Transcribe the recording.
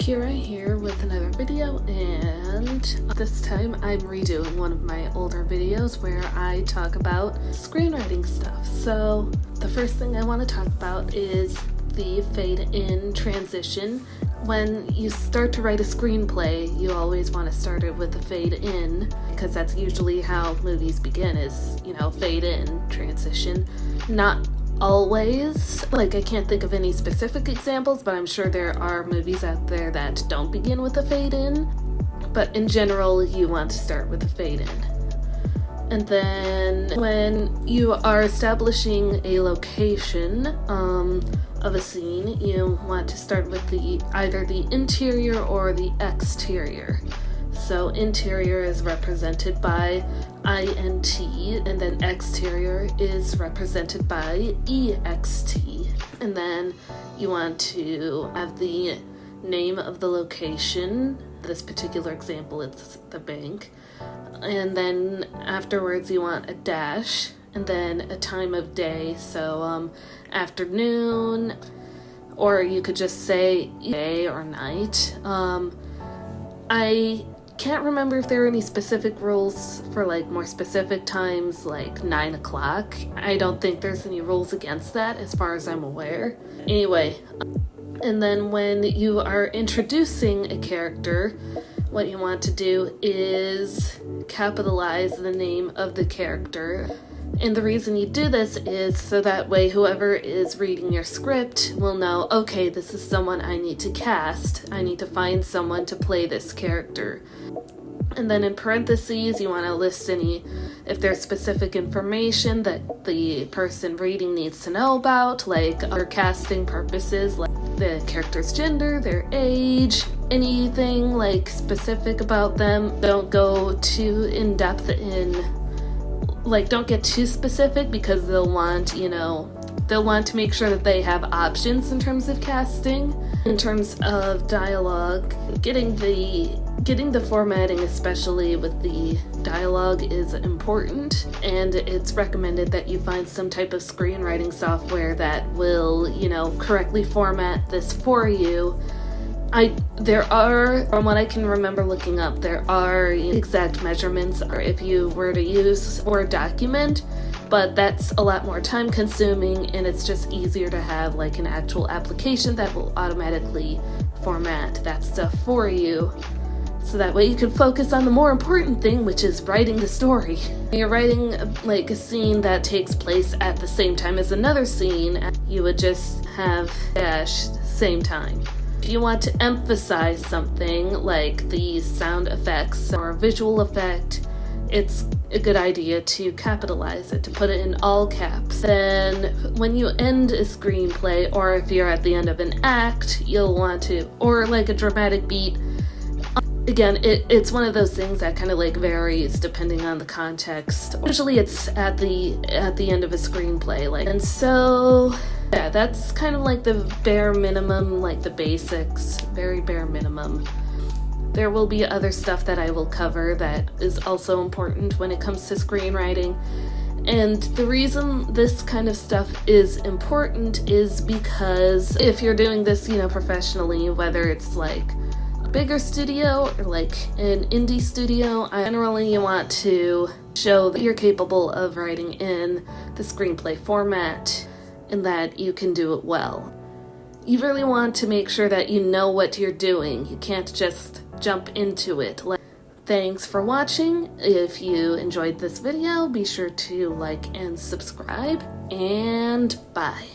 Kira here with another video, and this time I'm redoing one of my older videos where I talk about screenwriting stuff. So the first thing I want to talk about is the fade-in transition. When you start to write a screenplay, you always want to start it with a fade-in, because that's usually how movies begin, is, fade-in transition. Not always. Like, I can't think of any specific examples, but I'm sure there are movies out there that don't begin with a fade-in. But in general, you want to start with a fade-in. And then when you are establishing a location of a scene, you want to start with either the interior or the exterior. So interior is represented by INT, and then exterior is represented by EXT. And then you want to have the name of the location. This particular example, it's the bank. And then afterwards you want a dash, and then a time of day, so afternoon, or you could just say day or night. I can't remember if there are any specific rules for more specific times, like 9 o'clock. I don't think there's any rules against that as far as I'm aware. Anyway, and then when you are introducing a character, what you want to do is capitalize the name of the character. And the reason you do this is so that way whoever is reading your script will know, okay, this is someone I need to cast. I need to find someone to play this character. And then in parentheses, you want to list if there's specific information that the person reading needs to know about, like for casting purposes, like the character's gender, their age, anything specific about them. Don't go too in-depth don't get too specific, because they'll want to make sure that they have options in terms of casting. In terms of dialogue, getting the formatting, especially with the dialogue, is important, and it's recommended that you find some type of screenwriting software that will, correctly format this for you. There are, from what I can remember looking up, there are exact measurements if you were to use or document, but that's a lot more time consuming, and it's just easier to have an actual application that will automatically format that stuff for you. So that way you can focus on the more important thing, which is writing the story. You're writing a scene that takes place at the same time as another scene, you would just have dash same time. If you want to emphasize something like the sound effects or visual effect, it's a good idea to capitalize it, to put it in all caps. Then when you end a screenplay, or if you're at the end of an act, you'll want to, or a dramatic beat. Again, it's one of those things that kind of varies depending on the context. Usually it's at the end of a screenplay, and so yeah, that's kind of the bare minimum, the basics, very bare minimum. There will be other stuff that I will cover that is also important when it comes to screenwriting. And the reason this kind of stuff is important is because if you're doing this, professionally, whether it's a bigger studio or an indie studio, generally you want to show that you're capable of writing in the screenplay format and that you can do it well. You really want to make sure that you know what you're doing. You can't just jump into it. Thanks for watching. If you enjoyed this video, be sure to like and subscribe, and bye.